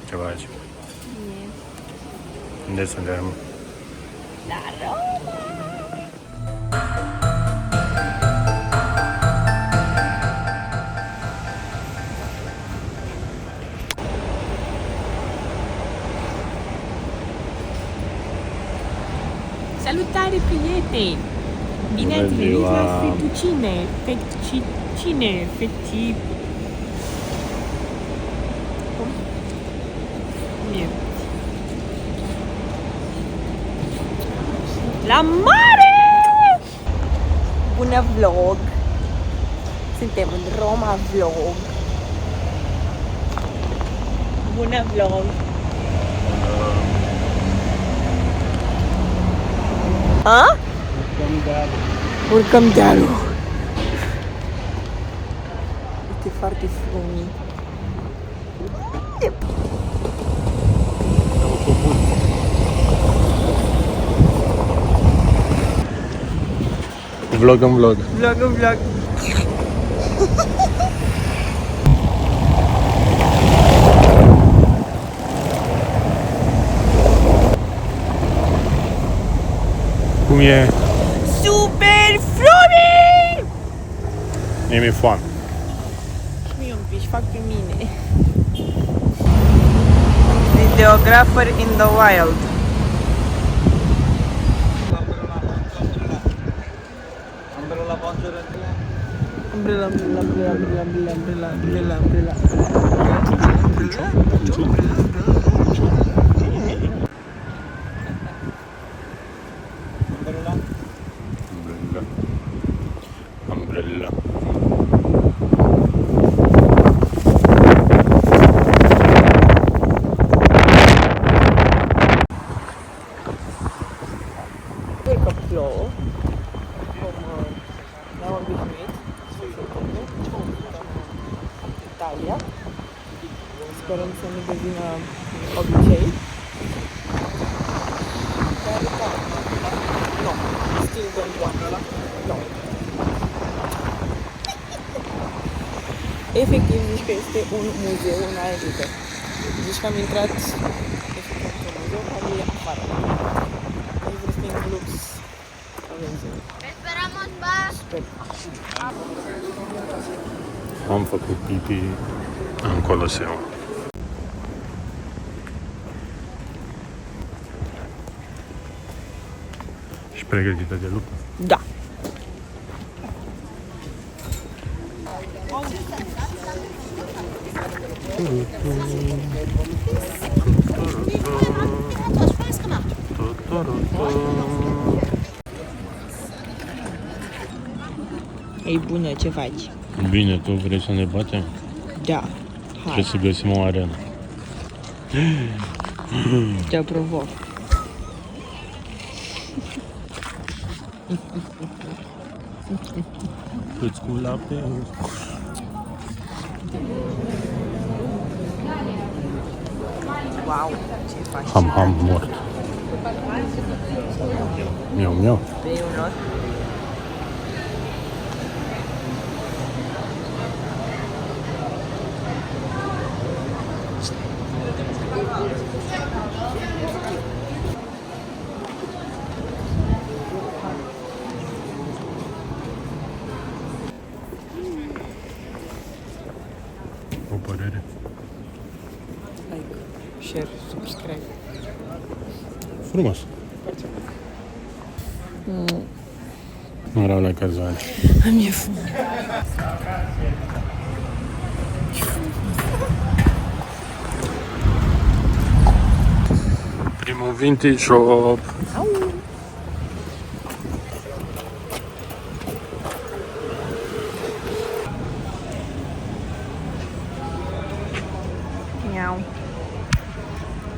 Ce faci? Bine. Unde suntem? La Roma! Salutare, prieteni! Bine ați venit la Fettuccine! Fettuccine! Bine. La mare! Bună vlog! Suntem în Roma vlog! Bună vlog! A? Urcăm dealul! Este foarte frumos! Vlog în vlog. Vlog în vlog! Cum e? Super frumoase! Mi-e foame. Mie un pic, fac pe mine. Videographer in the wild. Umbrella. Umbrella. Sper că plouă, cum ne-am obișnuit în Italia. Sperăm să nu devină obicei. Dar da, no, still don't want. No. Efectiv zici că este un muzeu înainte. Zici că am intrat efectiv într-un muzeu care e afară. Everything looks amazing. Esperamos más. Sper. Am făcut pipi în Coloseu. Și pregătită de lucru? Da. Ei bună, ce faci? Bine, tu vrei să ne batem? Da. Trebuie Hai, să găsim o arenă. te provoc. Câți cu lapte? Wow, ce faci? Ham mort. Miau. Vrei un not? O părere. Like, share, subscribe. Frumos. Nu erau la cazare. Mi-e foame. Primul vintage shop. Miau.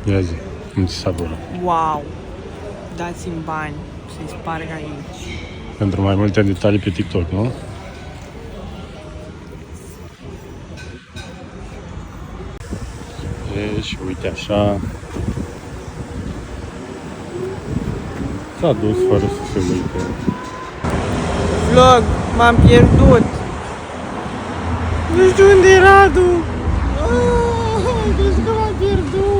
Ia zi, cum ți s-a părut? Wow. Dați-mi bani să-i sparg aici. Pentru mai multe detalii pe TikTok, nu? Și uite așa. S-a dus fără să se uite. Vlog, m-am pierdut. Nu știu unde e Radu. Crezi că m-am pierdut.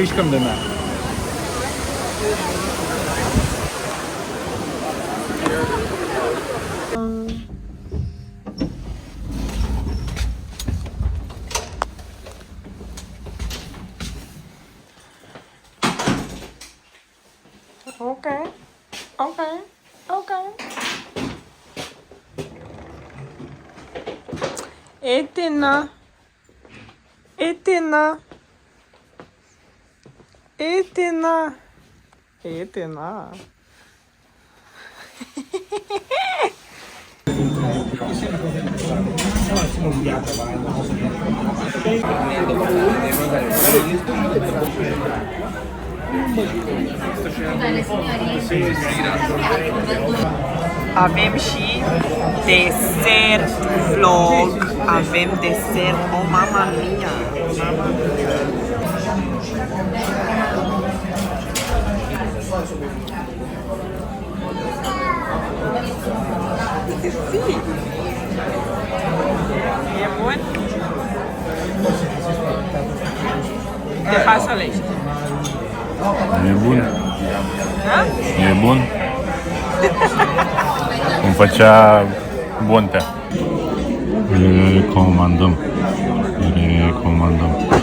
mișcăm de mea. Okay. Okay. Okay. Etena. Etena. Etena. Etena. Avem și desert vlog. Avem desert. Oh, mama mia. Mama mia. E bun? De fasole. E bun. Da? E bun. Cum făcea Bontea. Recomandăm. Recomandăm.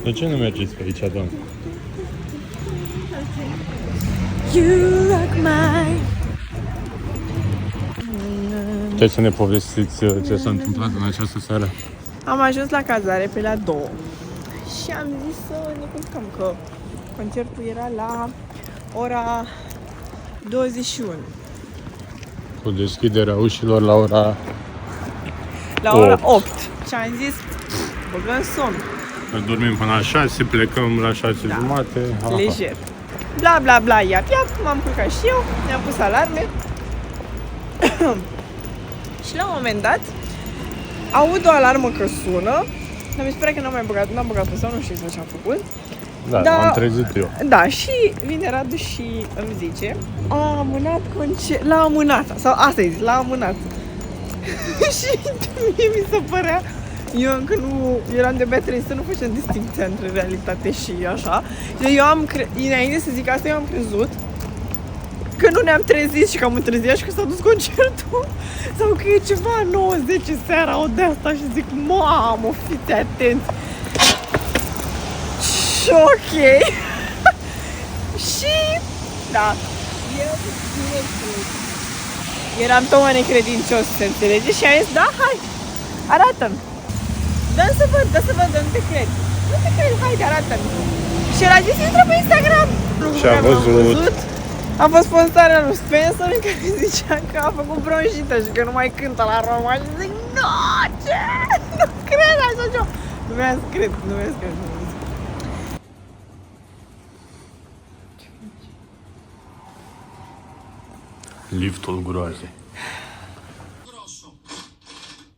De ce nu mergeți pe aici, doamne? You rock my... Puteți să ne povestiți ce s-a întâmplat în această seară? Am ajuns la cazare pe la 2 și am zis să ne culcăm, că concertul era la ora 21. Cu deschiderea ușilor la ora... La ora 8. Și am zis, băgăm somn. Dormim până la 6, plecăm la 6 jumate. Lejer. Bla bla bla, iap, m-am culcat și eu, mi-am pus alarme. Și la un moment dat aud o alarmă că sună, dar mi se pare că n-am băgat pe sau nu știu ce am făcut. Da, m-am trezit eu. Da, și vine Radu și îmi zice, a amânat l-a amânat, sau asta e zis, l-a amânat. Și mie mi se părea, eu încă nu eram de bătrân, să nu facem distincția între realitate și așa. Și eu înainte să zic asta, eu am crezut că nu ne-am trezit și că am întârziat și că s-a dus concertul sau că e ceva 9-10 seara o de asta și zic, mamă, fiți atenți. Și ok. Și da, eram tot mai necredincios, să înțelege, și am zis, da, hai, arată-mi. Dă să văd, nu te cred. Nu te cred, haide, arată-mi. Și el a zis, intră pe Instagram. Și a văzut. A fost postarea lui Spencer în care zicea că a făcut bronșită și că nu mai cântă la Roma și zic, nu, ce? Nu cred așa ceva. Nu mi-am scris. Liftul groazei.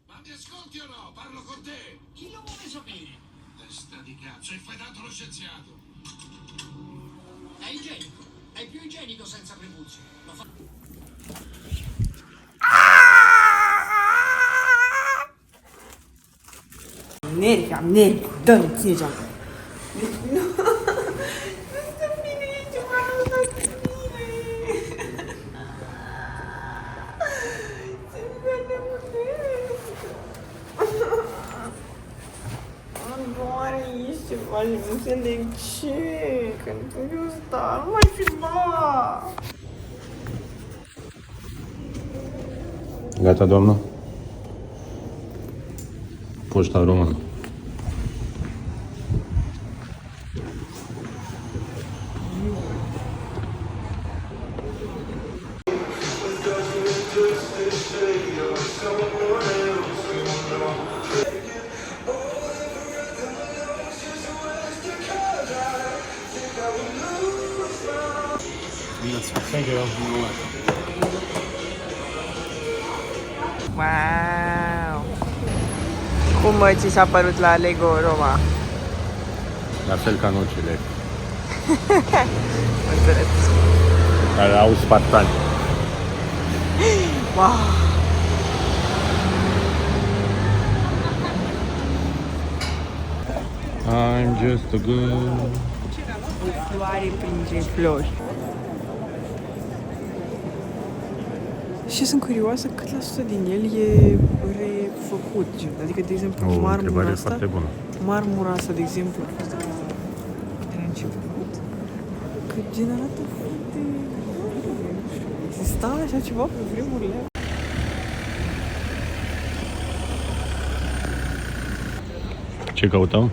Ma mi ascolti o no? Parlo con te! Chi lo vuole sapere? Testa di cazzo, e fai tanto lo scienziato! È igienico, è più igienico senza prepuzio. Lo fa... Am nervi, dă-mi, ține geam. Nu, stă bine, e ceva, nu stă bine. Îmi doare aici ceva și nu înțeleg ce, că nu ăsta, nu mai filma. Gata, doamnă? Poșta română. Wow! Cum ți s-a părut la Lego Roma? La fel ca nocile. Înțeles. Care au spartani. Wow! I'm just a girl. Floare printre flori. Și sunt curioasă cât la sută din el e refăcut. Adică, de exemplu, O marmura întrebare asta, foarte bună. marmura asta, de exemplu, a fost de la început. Că gen arată foarte... Exista așa ceva pe vremurile alea? Ce căutăm?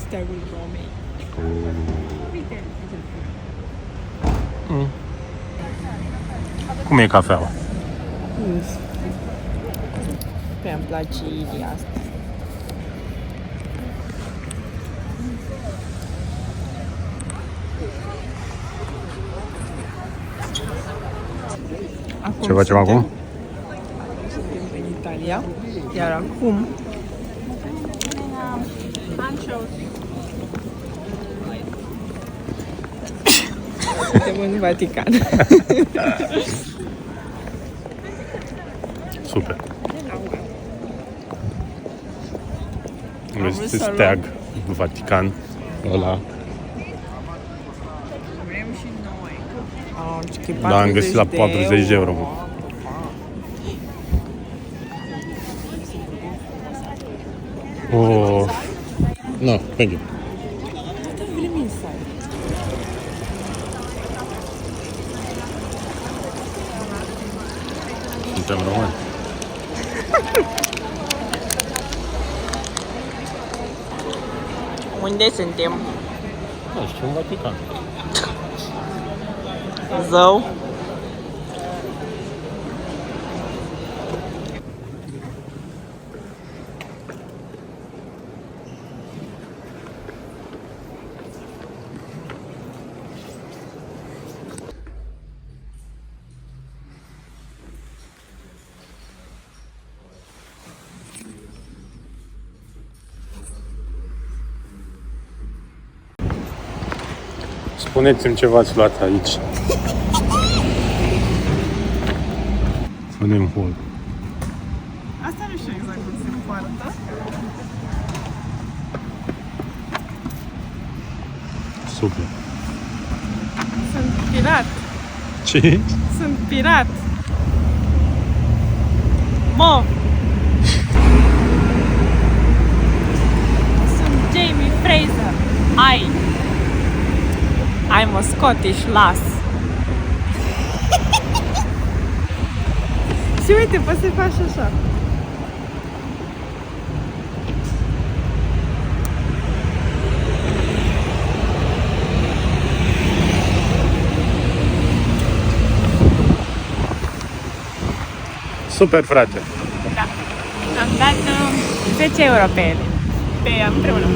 Steagul Romei. Cum e cafeaua? Prea îmi place ideea asta. Acum Ce facem acum? Suntem în Italia, iar acum suntem în Vatican. Super. vrut Este să steag, Vatican, ăla. Vrem și noi. Da, am găsit la 40 de euro. Oh. No, thank you. Toată vrem inside. Suntem români. Unde suntem? Nu știu, în Vatican. Zău. Spuneți-mi ce v-ați luat aici. Punem hol. Asta nu știu exact cum se poartă. Super. Sunt pirat. Ce? Sunt pirat. Mă! Sunt Jamie Fraser. I'm a Scottish lass. Și uite, poți să-i faci așa. Super, frate. Da. Am dat 10 euro pe ele. Pe împreună.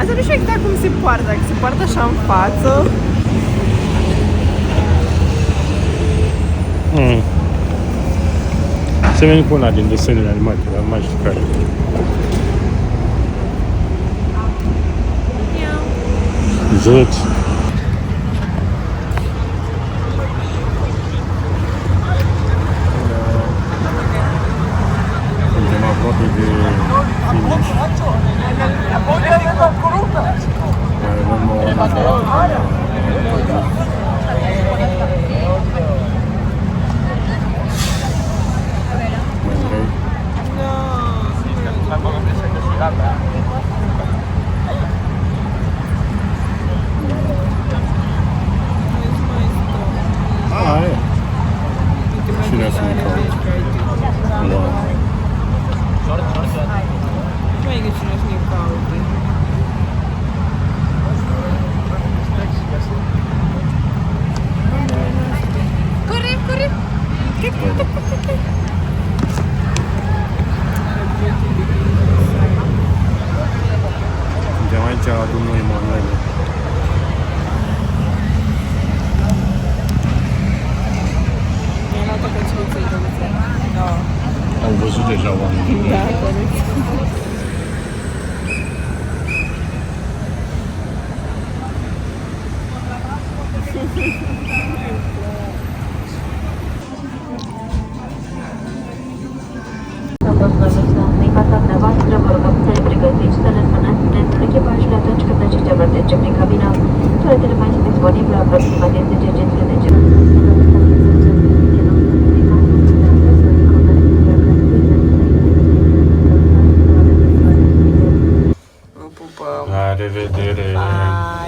Asta nu știu exact cum se poartă. Dacă se poartă așa în față. Semeni cu una din desenele animate, dar nu mai știu care. Zăci. Suntem aproape de finish. Avem o Cine sunt caut? Wow. Mai că cine să ne caute. Corre! Suntem aici la domnul Emanuel. Mi-ai luat o căciuliță drăguță. Da. Au văzut deja oamenii. Da, corect. Din fața dumneavoastră, vă rugăm să ne pregătiți vertece prin cabină. Toaletele mai sunt disponibile aproximativ 10 centri de cer. Vă pupăm. La revedere! Bye!